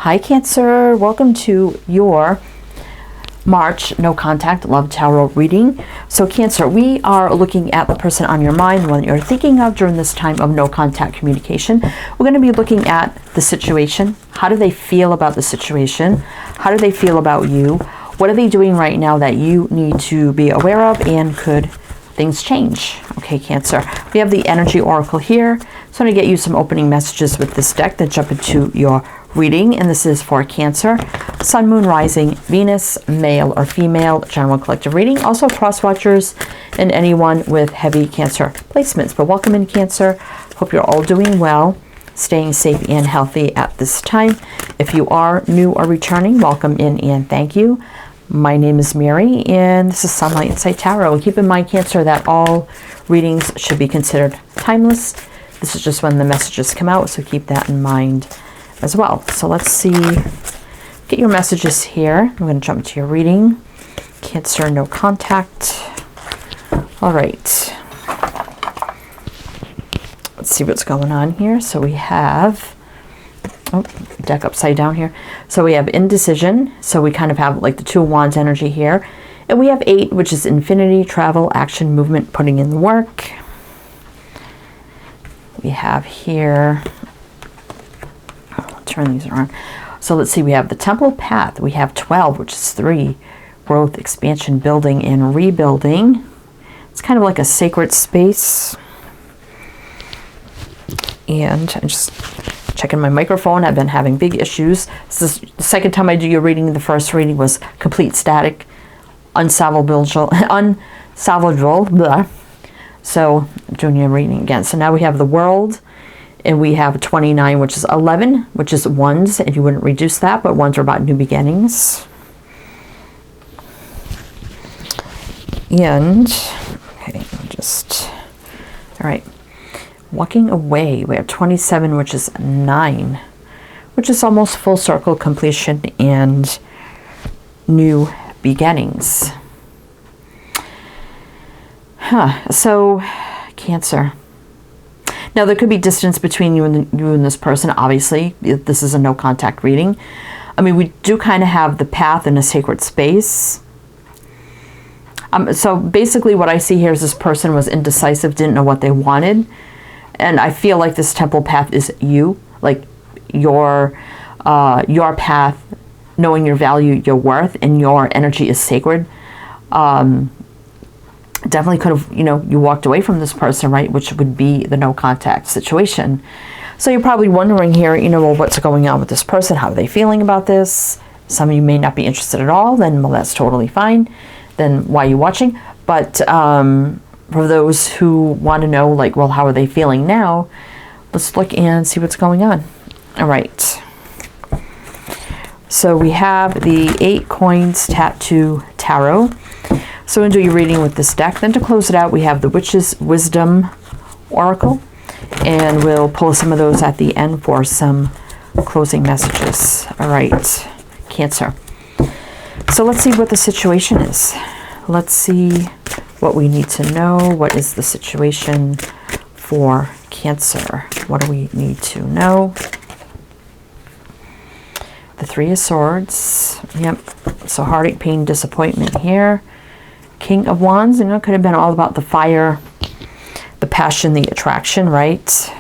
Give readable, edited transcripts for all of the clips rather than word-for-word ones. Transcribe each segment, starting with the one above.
Hi Cancer, welcome to your March No Contact Love Tarot reading. So Cancer, we are looking at the person on your mind, the one you're thinking of during this time of no contact communication. We're going to be looking at the situation. How do they feel about the situation? How do they feel about you? What are they doing right now that you need to be aware of, and could things change? Okay, Cancer, we have the Energy Oracle here. So I'm going to get you some opening messages with this deck, then jump into your reading. And this is for Cancer, Sun, Moon, Rising, Venus, male or female, general collective reading. Also cross watchers and anyone with heavy Cancer placements. But welcome in, Cancer. Hope you're all doing well, staying safe and healthy at this time. If you are new or returning, welcome in and thank you. My name is Mary, and this is Sunlight Insight Tarot. And keep in mind, Cancer, that all readings should be considered timeless. This is just when the messages come out, so keep that in mind as well. So let's see, get your messages here. I'm going to jump to your reading. Cancer, no contact. All right. Let's see what's going on here. So we have, oh, deck upside down here. So we have indecision. So we kind of have like the Two of Wands energy here. And we have 8, which is infinity, travel, action, movement, putting in the work. We have here, I'll turn these around. So let's see, we have the Temple Path. We have 12, which is 3, growth, expansion, building, and rebuilding. It's kind of like a sacred space. And I'm just checking my microphone. I've been having big issues. This is the second time I do your reading. The first reading was complete static, unsalvageable, blah. So I'm doing your reading again. So now we have the World, and we have 29, which is 11, which is ones, and you wouldn't reduce that, but ones are about new beginnings. And, okay, just, all right. Walking away, we have 27, which is 9, which is almost full circle completion and new beginnings. So Cancer. Now there could be distance between you and this person. Obviously, this is a no contact reading. I mean, we do kind of have the path in a sacred space. So basically what I see here is this person was indecisive, didn't know what they wanted. And I feel like this Temple Path is you, like your path, knowing your value, your worth, and your energy is sacred. Definitely could have, you walked away from this person, right? Which would be the no contact situation. So you're probably wondering here, well, what's going on with this person? How are they feeling about this? Some of you may not be interested at all. Then, well, that's totally fine. Then why are you watching? But for those who want to know, like, well, how are they feeling now? Let's look and see what's going on. All right. So we have the 8 Coins Tattoo Tarot. So we'll do your reading with this deck. Then to close it out, we have the Witch's Wisdom Oracle. And we'll pull some of those at the end for some closing messages. All right, Cancer. So let's see what the situation is. Let's see what we need to know. What is the situation for Cancer? What do we need to know? The 3 of Swords. Yep. So heartache, pain, disappointment here. King of Wands, it could have been all about the fire, the passion, the attraction, right?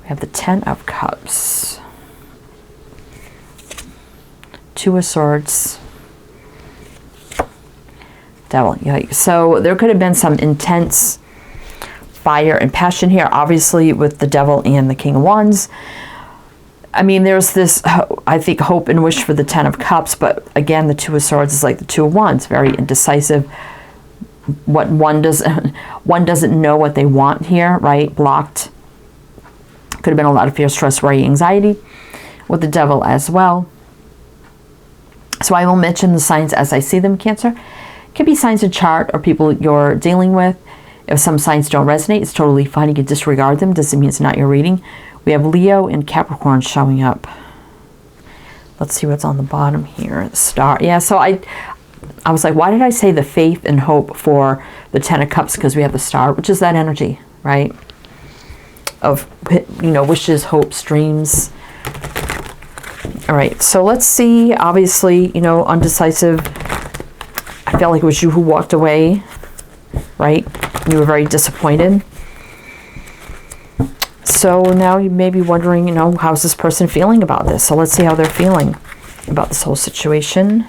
We have the 10 of Cups. 2 of Swords. Devil. Yeah. So there could have been some intense fire and passion here, obviously with the Devil and the King of Wands. I mean, there's this, I think, hope and wish for the 10 of Cups, but again, the 2 of Swords is like the 2 of Wands, very indecisive. What one doesn't know what they want here, right? Blocked. Could have been a lot of fear, stress, worry, anxiety with the Devil as well. So I will mention the signs as I see them, Cancer. It could be signs in chart or people you're dealing with. If some signs don't resonate, it's totally fine. You can disregard them. Doesn't mean it's not your reading. We have Leo and Capricorn showing up. Let's see what's on the bottom here. The Star. Yeah, so I was like, why did I say the faith and hope for the 10 of Cups? Because we have the Star, which is that energy, right? Of, wishes, hopes, dreams. All right, so let's see. Obviously, you know, undecisive. I felt like it was you who walked away, right? You were very disappointed. So now you may be wondering, you know, how's this person feeling about this? So let's see how they're feeling about this whole situation.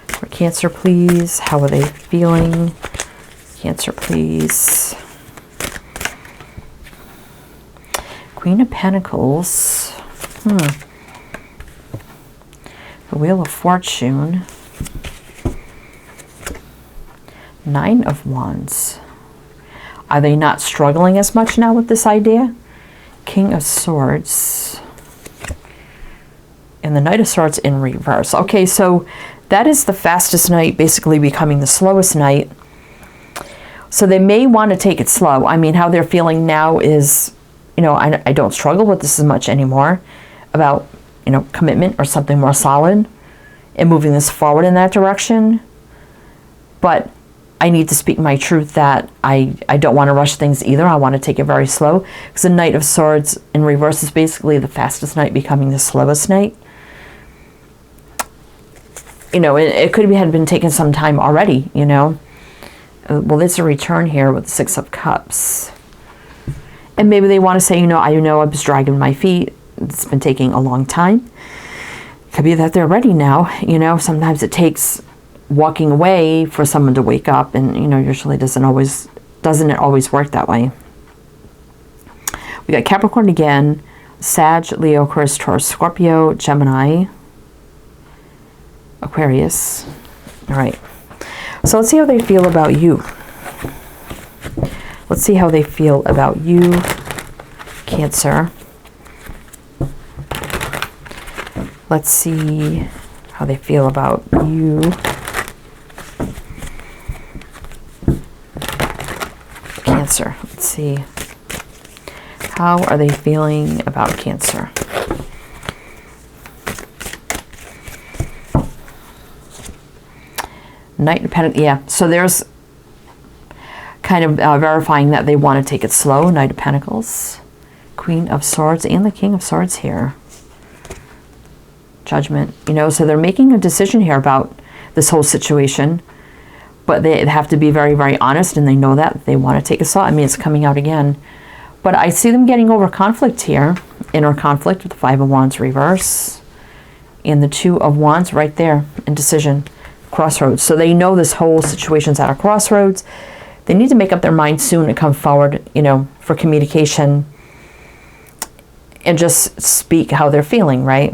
For Cancer, please. How are they feeling? Cancer, please. Queen of Pentacles. The Wheel of Fortune. Nine of Wands. Are they not struggling as much now with this idea? King of Swords. And the Knight of Swords in reverse. Okay, so that is the fastest night basically becoming the slowest night. So they may want to take it slow. I mean, how they're feeling now is, you know, I don't struggle with this as much anymore, about, you know, commitment or something more solid and moving this forward in that direction. But I need to speak my truth that I don't want to rush things either. I want to take it very slow, because the Knight of Swords in reverse is basically the fastest night becoming the slowest night. You know, it could have been taken some time already, you know. Well, there's a return here with the Six of Cups. And maybe they want to say, you know, I was dragging my feet. It's been taking a long time. Could be that they're ready now. You know, sometimes it takes walking away for someone to wake up, and, you know, usually doesn't it always work that way. We got Capricorn again, Sag, Leo, Aquarius, Taurus, Scorpio, Gemini, Aquarius. All right. So let's see how they feel about you. Let's see how they feel about you, Cancer. Let's see how they feel about you, Cancer. Let's see. How are they feeling about Cancer? Knight of Pentacles. Yeah, so there's kind of verifying that they want to take it slow. Knight of Pentacles, Queen of Swords, and the King of Swords here. Judgment. You know, so they're making a decision here about this whole situation, but they have to be very, very honest, and they know that they want to take it slow. I mean, it's coming out again. But I see them getting over conflict here. Inner conflict with the Five of Wands reverse. And the Two of Wands right there. Indecision. Crossroads. So they know this whole situation's at a crossroads. They need to make up their mind soon to come forward, you know, for communication. And just speak how they're feeling, right?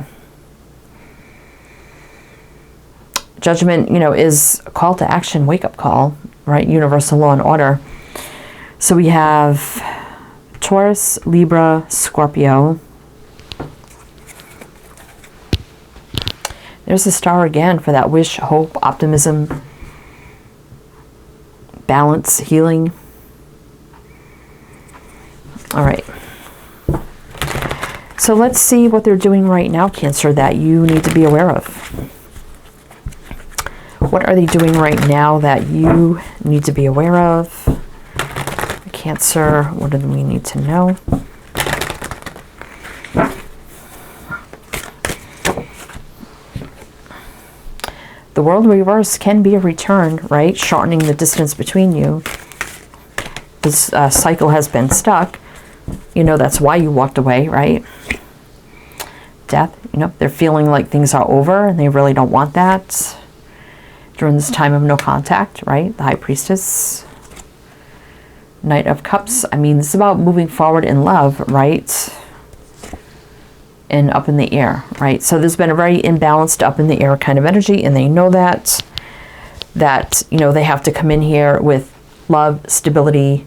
Judgment, you know, is a call to action, wake-up call, right? Universal law and order. So we have Taurus, Libra, Scorpio. There's the Star again for that wish, hope, optimism, balance, healing. All right. So let's see what they're doing right now, Cancer, that you need to be aware of. What are they doing right now that you need to be aware of? Cancer, what do we need to know? The World reverse can be a return, right? Shortening the distance between you. This cycle has been stuck. You know, that's why you walked away, right? Death, you know, they're feeling like things are over and they really don't want that during this time of no contact, right? The High Priestess. Knight of Cups. I mean, this is about moving forward in love, right? And up in the air, right? So there's been a very imbalanced up in the air kind of energy, and they know that, you know, they have to come in here with love, stability,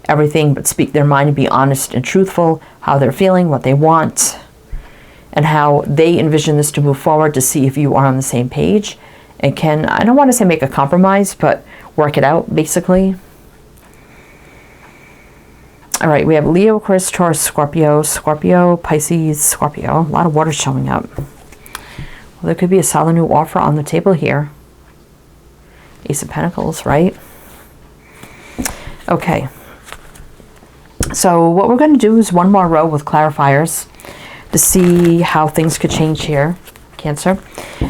everything, but speak their mind and be honest and truthful, how they're feeling, what they want, and how they envision this to move forward, to see if you are on the same page and can, I don't want to say make a compromise, but work it out, basically. All right, we have Leo, Aquarius, Taurus, Scorpio, Scorpio, Pisces, Scorpio. A lot of water showing up. Well, there could be a solid new offer on the table here. Ace of Pentacles, right? Okay. So what we're going to do is one more row with clarifiers to see how things could change here, Cancer.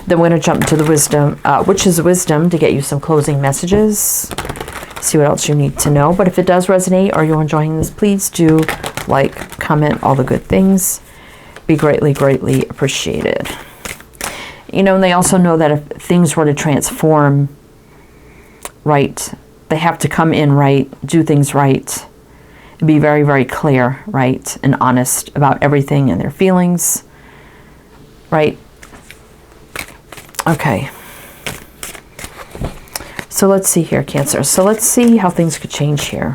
Then we're going to jump to the wisdom, which is wisdom, to get you some closing messages. See what else you need to know. But if it does resonate or you're enjoying this, please do like, comment, all the good things. Be greatly, greatly appreciated. You know, and they also know that if things were to transform, right, they have to come in right, do things right, and be very, very clear, right, and honest about everything and their feelings, right? Okay. So let's see here, Cancer. So let's see how things could change here.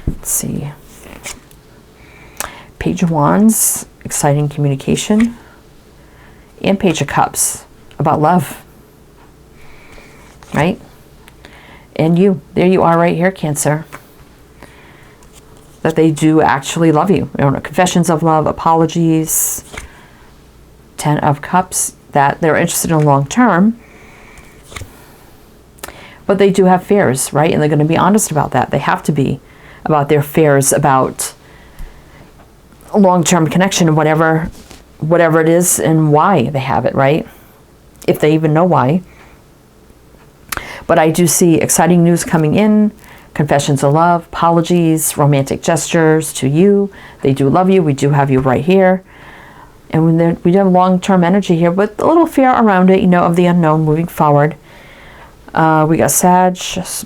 Let's see. Page of Wands, exciting communication. And Page of Cups, about love. Right? And you. There you are right here, Cancer. That they do actually love you. You know, confessions of love, apologies. 10 of Cups, that they're interested in long term. But they do have fears, right? And they're going to be honest about that. They have to be about their fears about long-term connection and whatever it is and why they have it, right? If they even know why. But I do see exciting news coming in, confessions of love, apologies, romantic gestures to you. They do love you. We do have you right here. And we do have long-term energy here with a little fear around it, you know, of the unknown moving forward. We got Sag,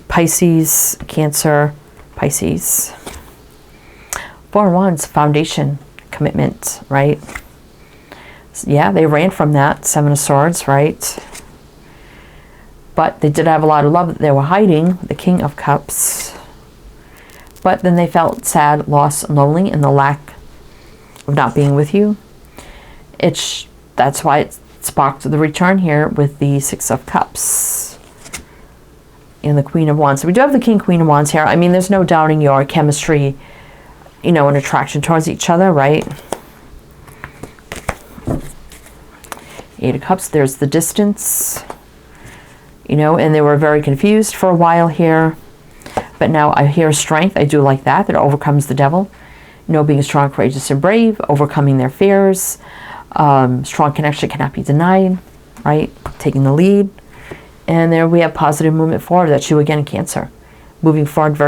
Pisces, Cancer, Pisces. 4 of Wands, foundation, commitment, right? Yeah, they ran from that. 7 of Swords, right? But they did have a lot of love that they were hiding. The King of Cups. But then they felt sad, lost, and lonely in the lack of not being with you. That's why it sparked the return here with the 6 of Cups. And the Queen of Wands. So we do have the King, Queen of Wands here. I mean, there's no doubting your chemistry, you know, and attraction towards each other, right? 8 of Cups, there's the distance, you know, and they were very confused for a while here. But now I hear strength. I do like that. That overcomes the devil. You know, being strong, courageous, and brave, overcoming their fears. Strong connection cannot be denied, right? Taking the lead. And there we have positive movement forward. That's you again, Cancer. Moving forward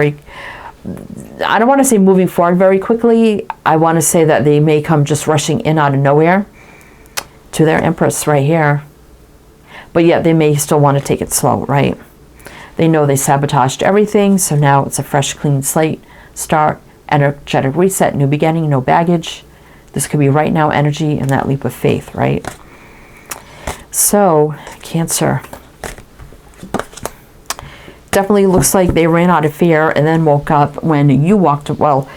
I don't want to say moving forward very quickly. I want to say that they may come just rushing in out of nowhere to their Empress right here. But yet they may still want to take it slow, right? They know they sabotaged everything, so now it's a fresh, clean slate, start, energetic reset, new beginning, no baggage. This could be right now energy and that leap of faith, right? So, Cancer. Definitely looks like they ran out of fear and then woke up when you walked, well,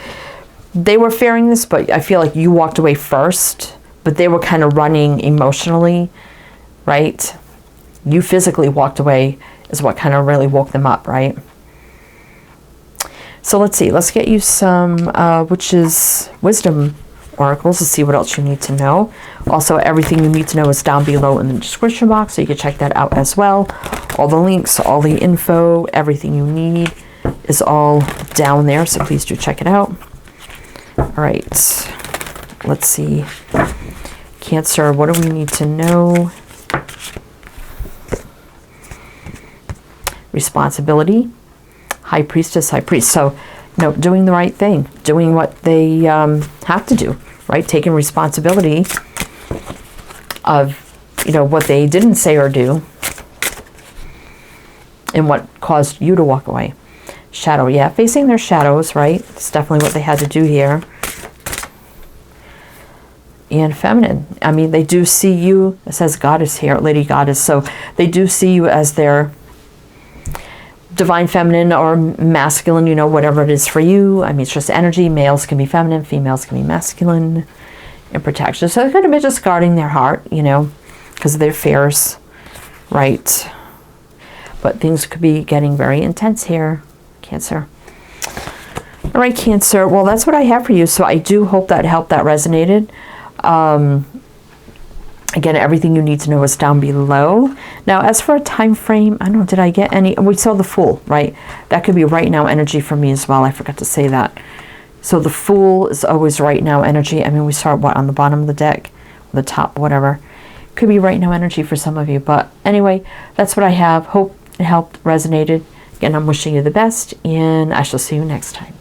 they were fearing this, but I feel like you walked away first, but they were kind of running emotionally, right? You physically walked away is what kind of really woke them up, right? So let's see. Let's get you some, which is wisdom oracles to see what else you need to know. Also, everything you need to know is down below in the description box, so you can check that out as well. All the links, all the info, everything you need is all down there, so please do check it out. All right. Let's see. Cancer, what do we need to know? Responsibility. High Priestess, High Priest. So, you know, doing the right thing, doing what they have to do, right? Taking responsibility of, you know, what they didn't say or do and what caused you to walk away. Shadow, yeah, facing their shadows, right? It's definitely what they had to do here. And feminine. I mean, they do see you, it says Goddess here, Lady Goddess, so they do see you as their divine feminine or masculine, you know, whatever it is for you. I mean, it's just energy. Males can be feminine, females can be masculine, and protection. So they're going to be just guarding their heart, you know, because of their fears, right? But things could be getting very intense here, Cancer. All right, Cancer. Well, that's what I have for you. So I do hope that helped, that resonated. Again, everything you need to know is down below. Now, as for a time frame, I don't know, did I get any? We saw the Fool, right? That could be right now energy for me as well. I forgot to say that. So the Fool is always right now energy. I mean, we start what, on the bottom of the deck, the top, whatever. Could be right now energy for some of you. But anyway, that's what I have. Hope it helped, resonated. Again, I'm wishing you the best, and I shall see you next time.